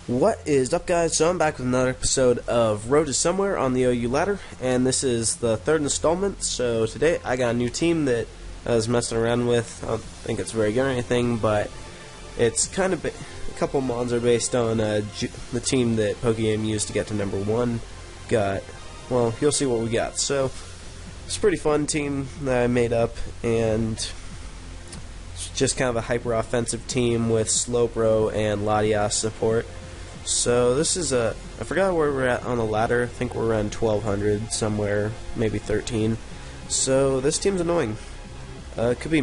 What is up, guys? So I'm back with another episode of Road to Somewhere on the OU ladder, and this is the third installment. So today I got a new team that I was messing around with. I don't think it's very good or anything, but it's kind of a couple mods are based on the team that PokeGame used to get to number 1. Well, you'll see what we got. So it's a pretty fun team that I made up, and it's just kind of a hyper offensive team with Slowbro and Latias support. So this is I forgot where we're at on the ladder. I think we're around 1200 somewhere, maybe 13. So this team's annoying. It could be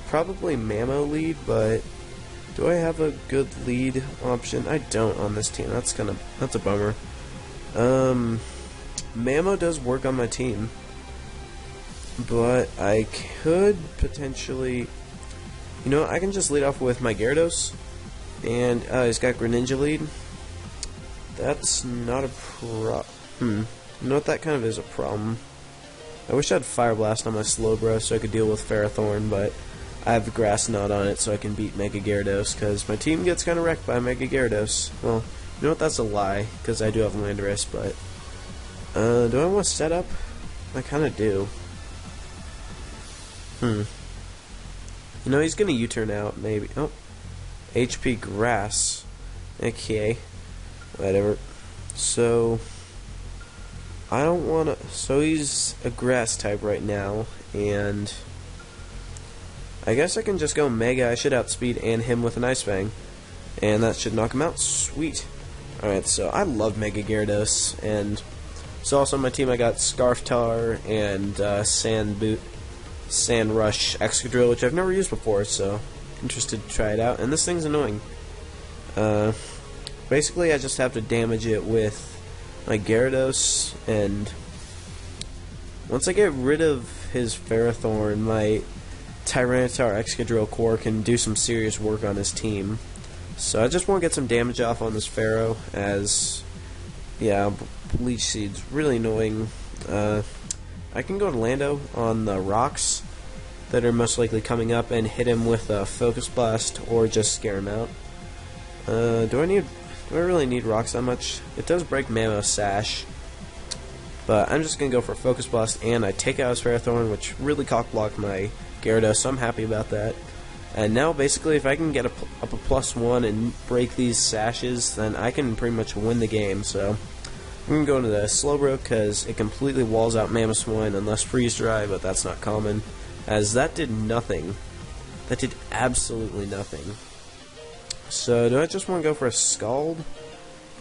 probably Mamo lead, but do I have a good lead option? I don't on this team. That's a bummer. Mamo does work on my team, but I could potentially, I can just lead off with my Gyarados, and he's got Greninja lead. That's not a that kind of is a problem. I wish I had Fire Blast on my Slowbro so I could deal with Ferrothorn, but I have Grass Knot on it so I can beat Mega Gyarados, because my team gets kind of wrecked by Mega Gyarados. Well, that's a lie, because I do have Landorus, but do I want to set up? I kind of do. He's going to U-turn out, maybe. Oh, HP Grass. Okay. Whatever. So I don't want to. So he's a grass type right now, and I guess I can just go Mega. I should outspeed and him with an Ice Fang, and that should knock him out. Sweet. Alright, so I love Mega Gyarados, and so also on my team I got Scarftar and Sand Rush Excadrill, which I've never used before, so interested to try it out. And this thing's annoying. Basically, I just have to damage it with my Gyarados, and once I get rid of his Ferrothorn, my Tyranitar Excadrill core can do some serious work on his team. So I just want to get some damage off on this Pharaoh, as, yeah, Leech Seed's really annoying. I can go to Lando on the rocks that are most likely coming up and hit him with a Focus Blast, or just scare him out. Do I really need rocks that much? It does break Mamo Sash, but I'm just going to go for Focus Blast, and I take out his Ferrothorn, which really cock-blocked my Gyarados, so I'm happy about that. And now, basically, if I can get up a +1 and break these Sashes, then I can pretty much win the game. So I'm going to go into the Slowbro, because it completely walls out Mamoswine unless Freeze Dry, but that's not common, as that did nothing. That did absolutely nothing. So, do I just want to go for a Scald?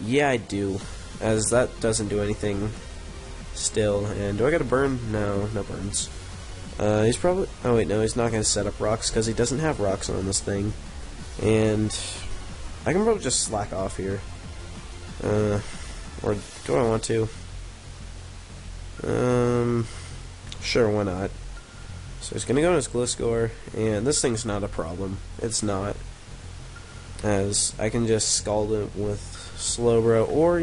Yeah, I do, as that doesn't do anything still. And do I got a burn? No, no burns. He's probably... Oh, wait, no, he's not going to set up rocks, because he doesn't have rocks on this thing. And I can probably just slack off here. Or do I want to? Sure, why not? So he's going to go to his Gliscor, and this thing's not a problem. It's not. As I can just Scald it with Slowbro, or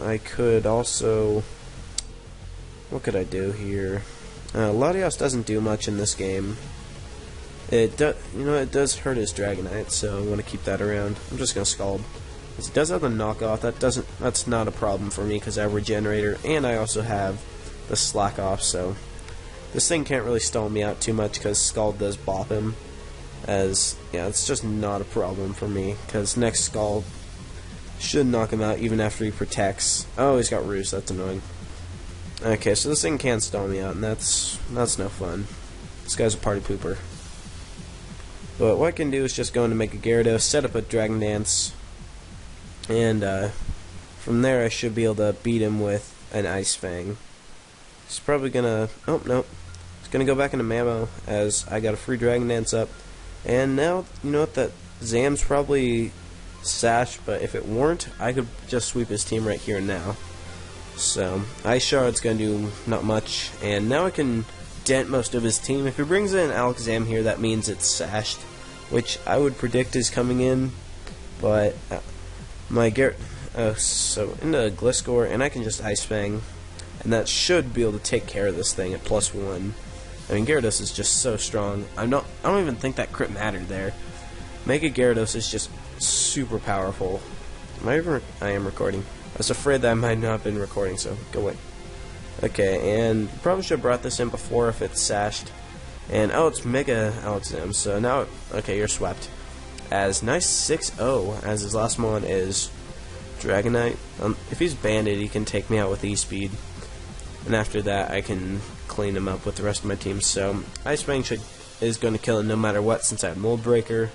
I could also... What could I do here? Latias doesn't do much in this game. It does hurt his Dragonite, so I want to keep that around. I'm just gonna Scald. As it does have the knockoff, that's not a problem for me, because I have Regenerator, and I also have the Slack Off, so this thing can't really stall me out too much, because Scald does bop him. As, yeah, it's just not a problem for me, because next Scald should knock him out even after he protects. Oh, he's got Roost, that's annoying. Okay, so this thing can stall me out, and that's no fun. This guy's a party pooper. But what I can do is just go into Mega Gyarados, set up a Dragon Dance, and from there I should be able to beat him with an Ice Fang. He's probably gonna... Oh, no. He's gonna go back into Mamo, as I got a free Dragon Dance up. And now, that Zam's probably Sash, but if it weren't, I could just sweep his team right here and now. So, Ice Shard's going to do not much, and now I can dent most of his team. If he brings in Alakazam here, that means it's Sashed, which I would predict is coming in, but my so into Gliscor, and I can just Ice Fang, and that should be able to take care of this thing at +1. I mean, Gyarados is just so strong. I don't even think that crit mattered there. Mega Gyarados is just super powerful. I am recording. I was afraid that I might not have been recording, so go away. Okay, and probably should have brought this in before if it's sashed. And oh, it's Mega Alexam, so now, okay, you're swept. As nice 6-0, as his last one is Dragonite. If he's banded, he can take me out with E-Speed. And after that, I can clean him up with the rest of my team. So, Ice Fang is going to kill him no matter what, since I have Mold Breaker.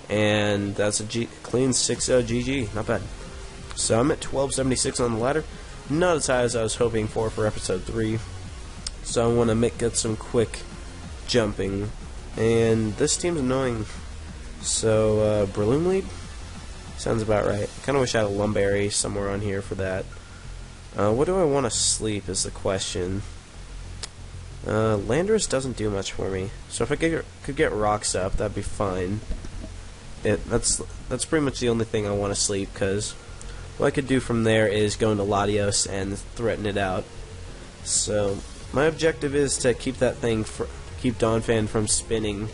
And that's a clean 6-0 GG. Not bad. So, I'm at 1276 on the ladder. Not as high as I was hoping for episode 3. So, I want to get some quick jumping. And this team's annoying. So, Breloom lead? Sounds about right. Kind of wish I had a Lumberry somewhere on here for that. What do I want to sleep is the question. Landorus doesn't do much for me. So if I could get rocks up, that'd be fine. That's pretty much the only thing I want to sleep, because what I could do from there is go into Latios and threaten it out. So my objective is to keep that thing, keep Donphan from spinning.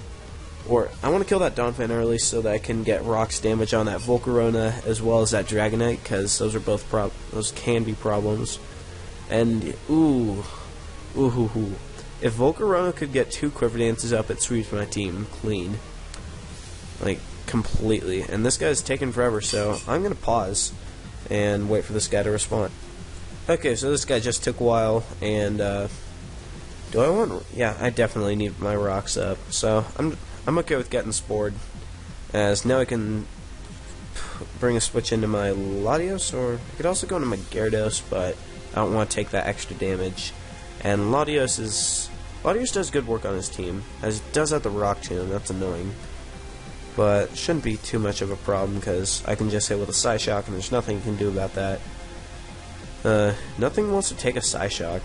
Or I want to kill that Donphan early so that I can get rocks damage on that Volcarona as well as that Dragonite, because those are both those can be problems. And if Volcarona could get 2 Quiver Dances up, it sweeps my team clean, like completely. And this guy's taking forever, so I'm gonna pause and wait for this guy to respond. Okay, so this guy just took a while, and do I want? Yeah, I definitely need my rocks up, so I'm okay with getting Spored, as now I can bring a switch into my Latios, or I could also go into my Gyarados, but I don't want to take that extra damage. And Latios does good work on his team, as it does have the Rock Tomb. That's annoying, but shouldn't be too much of a problem because I can just hit with a Psyshock, and there's nothing you can do about that. Nothing wants to take a Psyshock,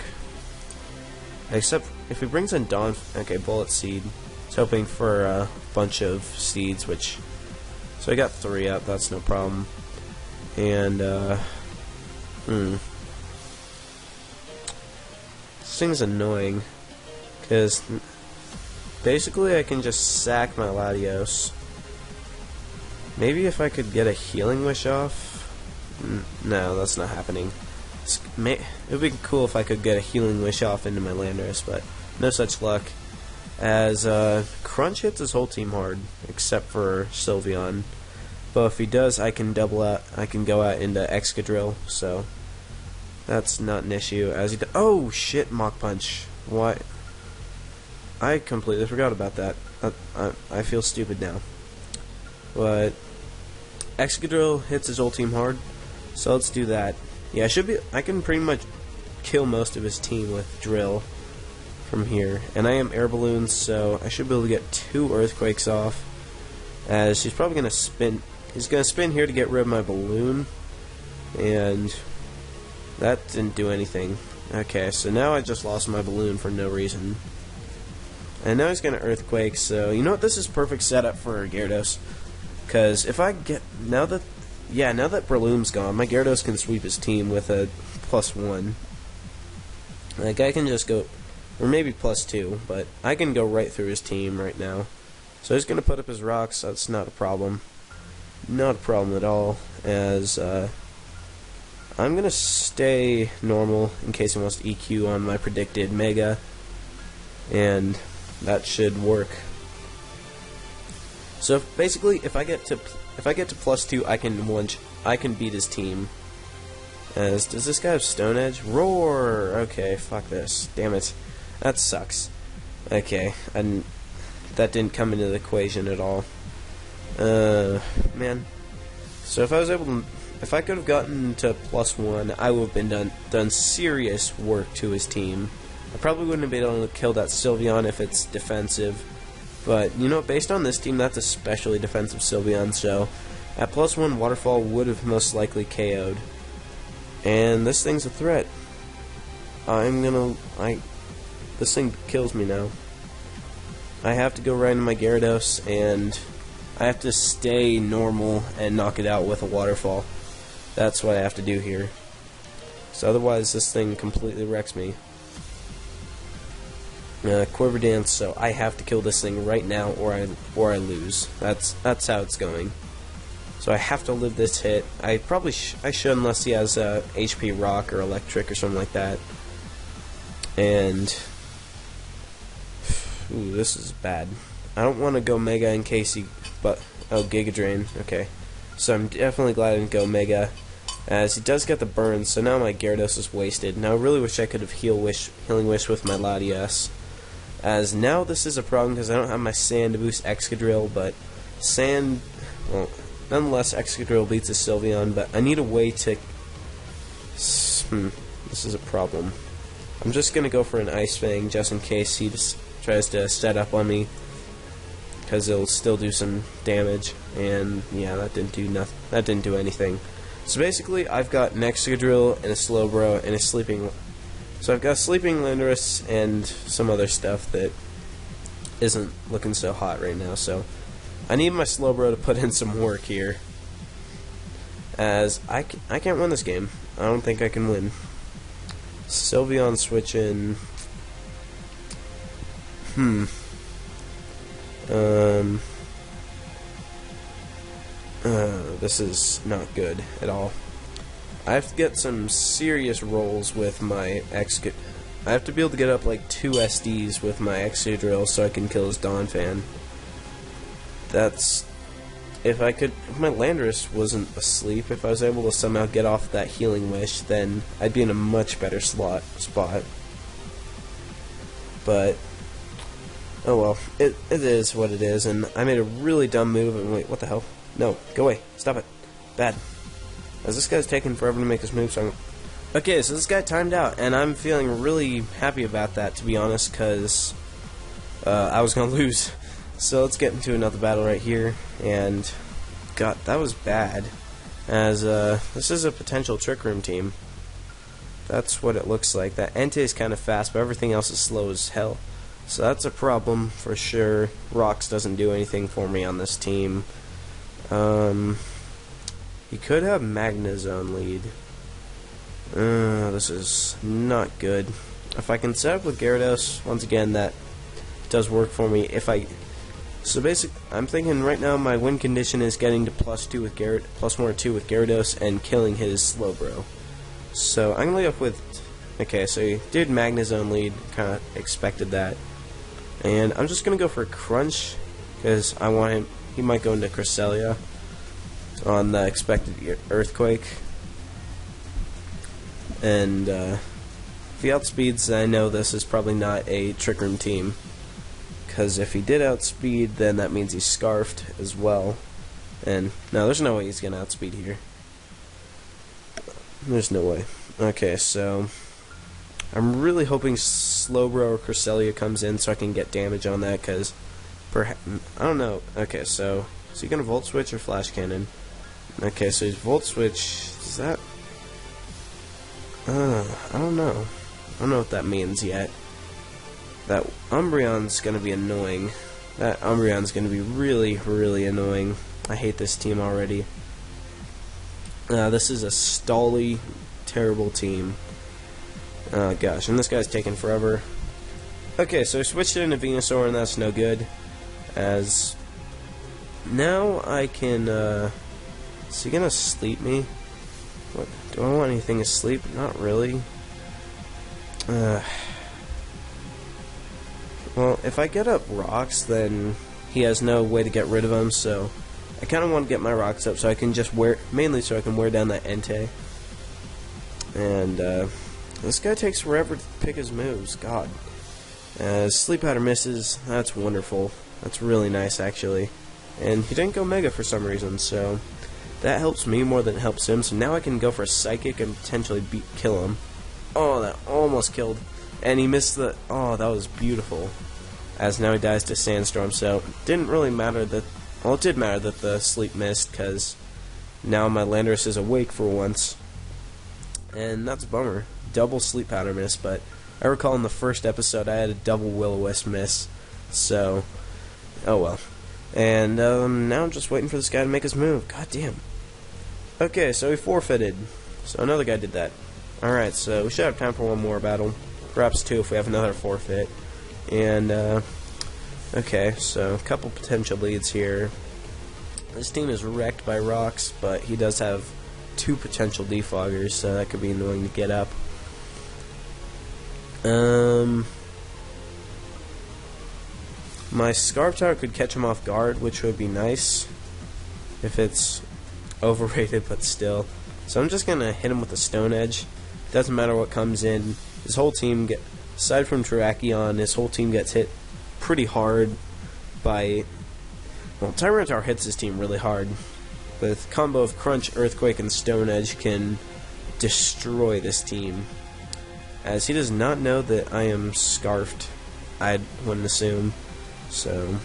except if he brings in Okay, Bullet Seed. Hoping for a bunch of seeds, so I got 3 up, that's no problem. And this thing's annoying, because basically I can just sack my Latios. Maybe if I could get a Healing Wish off. No, that's not happening. It would be cool if I could get a Healing Wish off into my Landorus, but no such luck. As Crunch hits his whole team hard, except for Sylveon. But if he does, I can double out. I can go out into Excadrill, so that's not an issue. As he oh shit, Mach Punch. Why? I completely forgot about that. I feel stupid now. But Excadrill hits his whole team hard, so let's do that. Yeah, I can pretty much kill most of his team with Drill from here, and I am Air Balloons, so I should be able to get 2 Earthquakes off, as he's probably going to spin. He's going to spin here to get rid of my Balloon, and that didn't do anything. Okay, so now I just lost my Balloon for no reason, and now he's going to Earthquake, so you know what, this is perfect setup for Gyarados, because if I get, now that Breloom's gone, my Gyarados can sweep his team with a +1. Like, I can just go, or maybe +2, but I can go right through his team right now. So he's going to put up his rocks. That's not a problem. Not a problem at all, as I'm going to stay normal in case he wants to EQ on my predicted Mega, and that should work. So basically, if I get to +2, I can beat his team. Does this guy have Stone Edge? Roar! Okay, fuck this. Damn it. That sucks. Okay, and that didn't come into the equation at all. Man. So if I could have gotten to +1, I would have been done serious work to his team. I probably wouldn't have been able to kill that Sylveon if it's defensive. But, you know, based on this team, that's especially defensive Sylveon, so at +1, Waterfall would have most likely KO'd. And this thing's a threat. This thing kills me now. I have to go right into my Gyarados, and I have to stay normal and knock it out with a Waterfall. That's what I have to do here. So otherwise, this thing completely wrecks me. Quiver Dance, so I have to kill this thing right now, or I lose. That's how it's going. So I have to live this hit. I probably I should, unless he has HP Rock or Electric or something like that. And ooh, this is bad. I don't want to go Mega in case he, but oh, Giga Drain. Okay, so I'm definitely glad I didn't go Mega, as he does get the burn. So now my Gyarados is wasted. Now I really wish I could have Healing Wish with my Latias, as now this is a problem because I don't have my Sand to boost Excadrill, but Sand, well, nonetheless Excadrill beats a Sylveon, but I need a way to. This is a problem. I'm just gonna go for an Ice Fang just in case he just tries to set up on me, because it'll still do some damage. And yeah, that didn't do nothing. That didn't do anything. So basically, I've got an Excadrill and a Slowbro and a Sleeping. So I've got a Sleeping Landorus and some other stuff that isn't looking so hot right now. So I need my Slowbro to put in some work here, as I can't win this game. I don't think I can win. Sylveon switching. This is not good at all. I have to get some serious rolls with my I have to be able to get up like 2 SDs with my Excadrill so I can kill his Donphan. That's if my Landorus wasn't asleep, if I was able to somehow get off that Healing Wish, then I'd be in a much better spot. But oh well, it is what it is, and I made a really dumb move. And wait, what the hell? No, go away! Stop it! Bad. As this guy's taking forever to make his move, so okay, so this guy timed out, and I'm feeling really happy about that, to be honest, because I was gonna lose. So let's get into another battle right here, and God, that was bad, as this is a potential Trick Room team. That's what it looks like. That Entei is kind of fast, but everything else is slow as hell. So that's a problem for sure. Rocks doesn't do anything for me on this team. He could have Magnezone lead. This is not good. If I can set up with Gyarados, once again, that does work for me. So basically, I'm thinking right now my win condition is getting to +2 with +1 or 2 with Gyarados and killing his Slowbro. So I'm gonna lead up with. Okay, so he did Magnezone lead. Kind of expected that, and I'm just gonna go for a Crunch because I want him. He might go into Cresselia on the expected Earthquake, and if he outspeeds, I know this is probably not a Trick Room team. Because if he did outspeed, then that means he's Scarfed as well. And no, there's no way he's going to outspeed here. There's no way. Okay, so I'm really hoping Slowbro or Cresselia comes in so I can get damage on that, because I don't know. Okay, so is he going to Volt Switch or Flash Cannon? Okay, so he's Volt Switch. Is that... I don't know. I don't know what that means yet. That Umbreon's going to be annoying. That Umbreon's going to be really, really annoying. I hate this team already. This is a stally, terrible team. Oh gosh, and this guy's taking forever. Okay, so I switched it into Venusaur, and that's no good. As now I can. Is he gonna sleep me? What? Do I want anything to sleep? Not really. Well, if I get up rocks, then he has no way to get rid of them, so I kind of want to get my rocks up so I can just mainly so I can wear down that Entei. And this guy takes forever to pick his moves, God. Sleep Powder misses, that's wonderful. That's really nice, actually. And he didn't go Mega for some reason, so that helps me more than it helps him. So now I can go for a Psychic and potentially kill him. Oh, that almost killed. And he missed the... Oh, that was beautiful. As now he dies to Sandstorm, so it didn't really matter that... Well, it did matter that the sleep missed, because now my Landorus is awake for once. And that's a bummer. Double Sleep Powder miss, but I recall in the first episode I had a double Will-O-Wisp miss. So, oh well. And now I'm just waiting for this guy to make his move. God damn. Okay, so he forfeited. So another guy did that. Alright, so we should have time for one more battle. Perhaps two if we have another forfeit. And, okay, so a couple potential leads here. This team is wrecked by rocks, but he does have 2 potential defoggers, so that could be annoying to get up. My Scarf Tower could catch him off guard, which would be nice if it's overrated, but still. So I'm just gonna hit him with a Stone Edge. Doesn't matter what comes in. His whole team aside from Terrakion, his whole team gets hit pretty hard by. Well, Tyranitar hits his team really hard. With combo of Crunch, Earthquake, and Stone Edge can destroy this team. As he does not know that I am Scarfed, I wouldn't assume. So,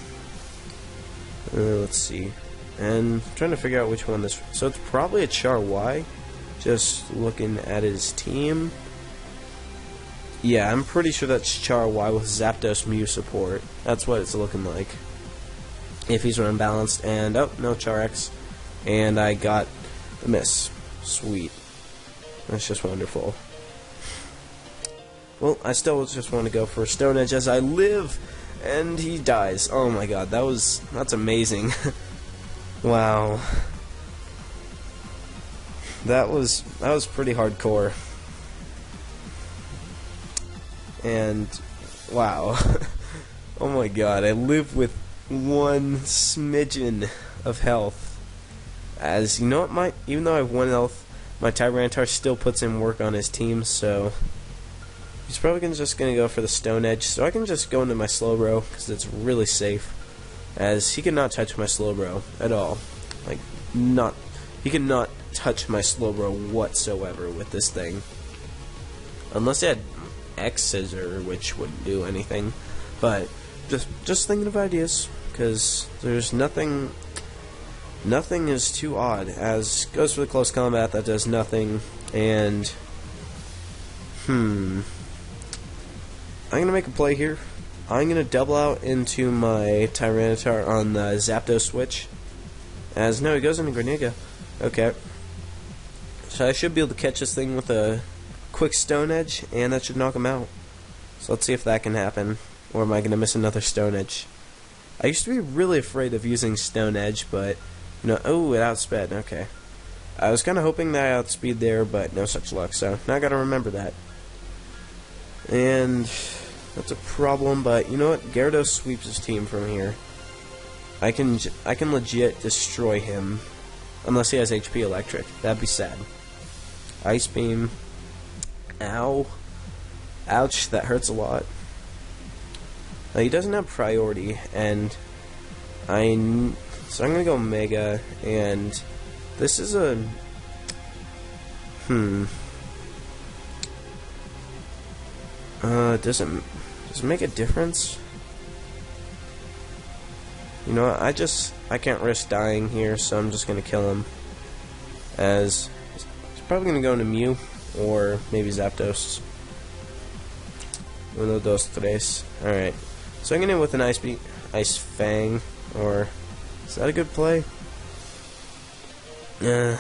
let's see. And I'm trying to figure out which one this. So it's probably a Char Y. Just looking at his team. Yeah, I'm pretty sure that's Char Y with Zapdos Mew support. That's what it's looking like. If he's unbalanced. And, oh, no Char X. And I got the miss. Sweet. That's just wonderful. Well, I still just want to go for Stone Edge as I live. And he dies. Oh my god, that's amazing. Wow. That was pretty hardcore. And wow. Oh my god, I live with 1 smidgen of health. As you know what, even though I have 1 health, my Tyranitar still puts in work on his team, so he's probably just going to go for the Stone Edge, so I can just go into my Slowbro, because it's really safe, as he cannot touch my Slowbro at all. Like, he cannot touch my Slowbro whatsoever with this thing. Unless he had X-Scissor, which wouldn't do anything. But, just thinking of ideas, because there's nothing is too odd, as goes for the close combat, that does nothing, and, I'm going to make a play here. I'm going to double out into my Tyranitar on the Zapdos switch. As no, he goes into Greninja. Okay. So I should be able to catch this thing with a quick Stone Edge, and that should knock him out. So let's see if that can happen. Or am I going to miss another Stone Edge? I used to be really afraid of using Stone Edge, but, oh, it outsped. Okay. I was kind of hoping that I outspeed there, but no such luck. So now I got to remember that. And that's a problem, but you know what? Gyarados sweeps his team from here. I can legit destroy him, unless he has HP Electric. That'd be sad. Ice Beam. Ow. Ouch, that hurts a lot. Now, he doesn't have priority, and so I'm gonna go Mega, and this is a does it make a difference? You know what, I can't risk dying here, so I'm just gonna kill him. As he's probably gonna go into Mew or maybe Zapdos. Uno, dos, tres. Alright. So I'm gonna with an Ice Fang, or is that a good play? Do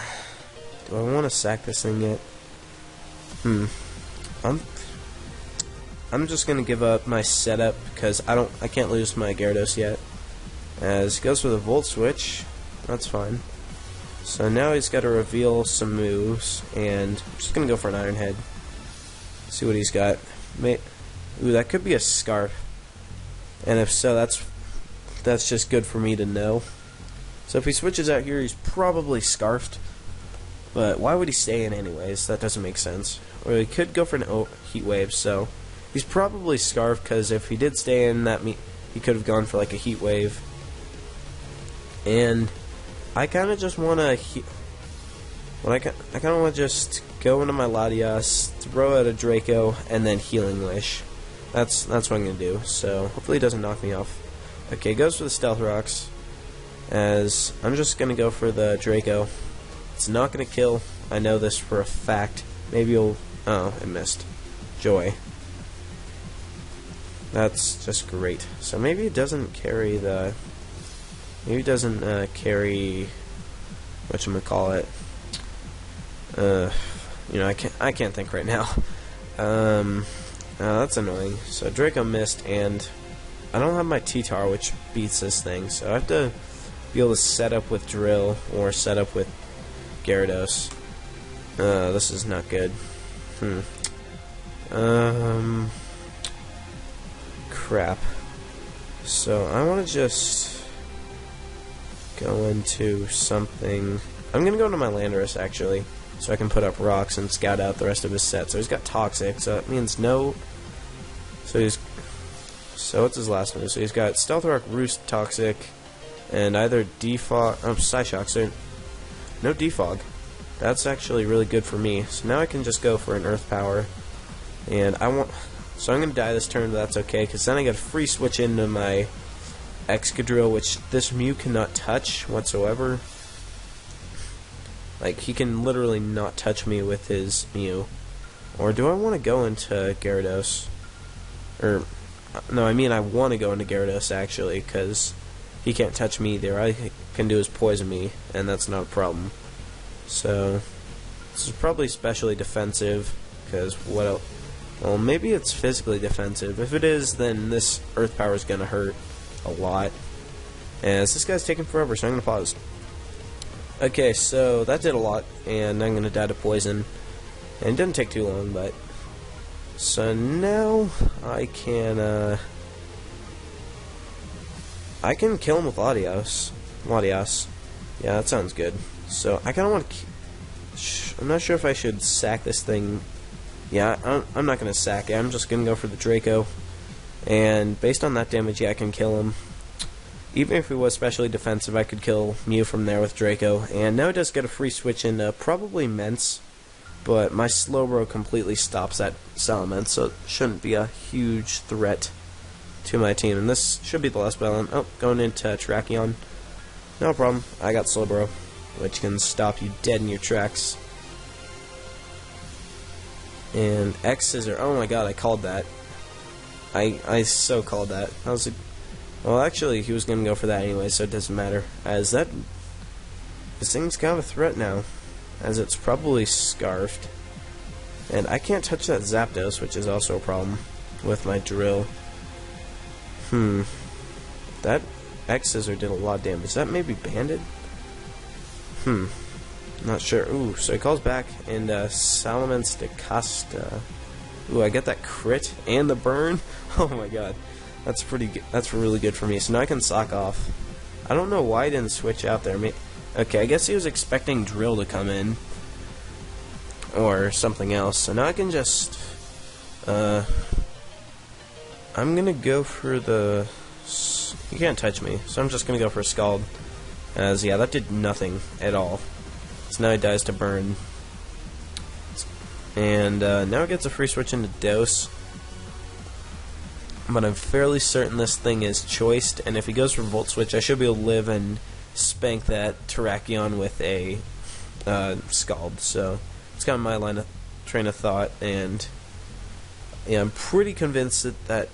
I want to sack this thing yet? I'm just gonna give up my setup because I can't lose my Gyarados yet. As he goes for the Volt Switch, that's fine. So now he's got to reveal some moves, and I'm just gonna go for an Iron Head. See what he's got. Ooh, that could be a Scarf, and if so, that's just good for me to know. So if he switches out here, he's probably Scarfed. But why would he stay in anyways? That doesn't make sense. Or he could go for an Heat Wave, so he's probably Scarfed, because if he did stay in, he could have gone for like a Heat Wave. And I kind of just want to I kind of want to just go into my Latias, throw out a Draco, and then Healing Wish. That's what I'm going to do. So hopefully he doesn't knock me off. Okay, goes for the Stealth Rocks. As I'm just going to go for the Draco. It's not going to kill. I know this for a fact. Maybe you'll... Oh, it missed. Joy. That's just great. So maybe it doesn't carry the... Maybe it doesn't carry... whatchamacallit. I can't think right now. That's annoying. So Draco missed, and I don't have my T-Tar, which beats this thing, so I have to be able to set up with Drill or set up with Gyarados. This is not good. Crap. So I want to just go into something. I'm going to go into my Landorus, actually, so I can put up rocks and scout out the rest of his set. So he's got Toxic, so that means no... So what's his last move? So he's got Stealth Rock, Roost, Toxic, and either Defog... Oh, Psyshock, so no Defog. That's actually really good for me. So now I can just go for an Earth Power. And I want... So I'm going to die this turn, but that's okay, because then I get a free switch into my Excadrill, which this Mew cannot touch whatsoever. Like, he can literally not touch me with his Mew. Or do I want to go into Gyarados? Or, no, I mean I want to go into Gyarados, actually, because he can't touch me either. All I can do is poison me, and that's not a problem. So, this is probably specially defensive, because what else? Well, maybe it's physically defensive. If it is, then this Earth Power is going to hurt a lot. And this guy's taking forever, so I'm going to pause. Okay, so that did a lot, and I'm going to die to poison. And it didn't take too long, but... So now I can kill him with Latios. Yeah, that sounds good. So I kind of want to... I'm not sure if I should sack this thing. Yeah, I'm not going to sack it. I'm just going to go for the Draco. And based on that damage, yeah, I can kill him. Even if he was specially defensive, I could kill Mew from there with Draco. And now it does get a free switch into probably Mence. But my Slowbro completely stops that Salamence, so it shouldn't be a huge threat to my team. And this should be the last battle. Oh, going into Terrakion. No problem. I got Slowbro, which can stop you dead in your tracks. And X-Scissor. Oh my god, I called that. I so called that. I was like, well, actually, he was going to go for that anyway, so it doesn't matter. As that... This thing's kind of a threat now, as it's probably Scarfed. And I can't touch that Zapdos, which is also a problem with my Drill. That X-Scissor did a lot of damage. Is that maybe Banded? Not sure. Ooh, so he calls back, and Salamence de Costa. Ooh, I get that crit and the burn. Oh my god. That's pretty good. That's really good for me. So now I can sock off. I don't know why I didn't switch out there. Okay, I guess he was expecting Drill to come in. Or something else. So now I can just... I'm gonna go for the... You can't touch me. So I'm just gonna go for a Scald. As, yeah, that did nothing at all. So now he dies to burn. And now it gets a free switch into Dose. But I'm fairly certain this thing is choiced, and if he goes for Volt Switch, I should be able to live and spank that Terrakion with a Scald. So it's kind of my train of thought, and yeah, I'm pretty convinced that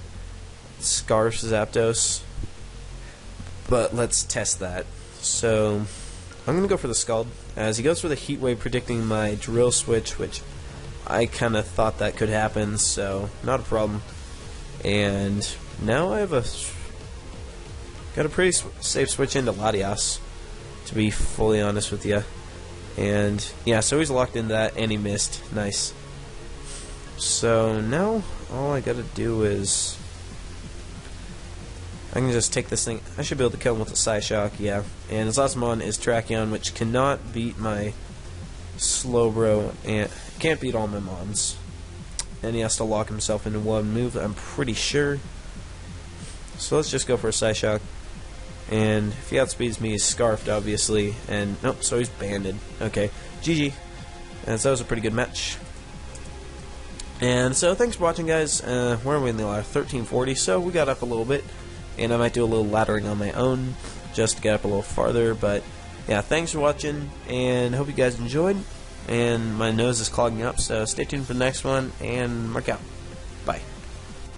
Scarfs Zapdos. But let's test that. So I'm going to go for the Scald, as he goes for the Heat Wave, predicting my Drill Switch, which I kind of thought that could happen, so not a problem. And now I have got a pretty safe switch into Latias, to be fully honest with you. And yeah, so he's locked into that, and he missed. Nice. So now all I gotta do is I can just take this thing. I should be able to kill him with a Psyshock, yeah. And his last mon is Terrakion, which cannot beat my Slowbro, and can't beat all my mons. And he has to lock himself into one move, I'm pretty sure. So let's just go for a Psyshock. And if he outspeeds me, he's Scarfed, obviously. And nope, so he's Banded. Okay, GG. And so that was a pretty good match. And so thanks for watching, guys. Where are we in the ladder? 1340. So we got up a little bit, and I might do a little laddering on my own just to get up a little farther. But yeah, thanks for watching, and hope you guys enjoyed. And my nose is clogging up, so stay tuned for the next one, and mark out.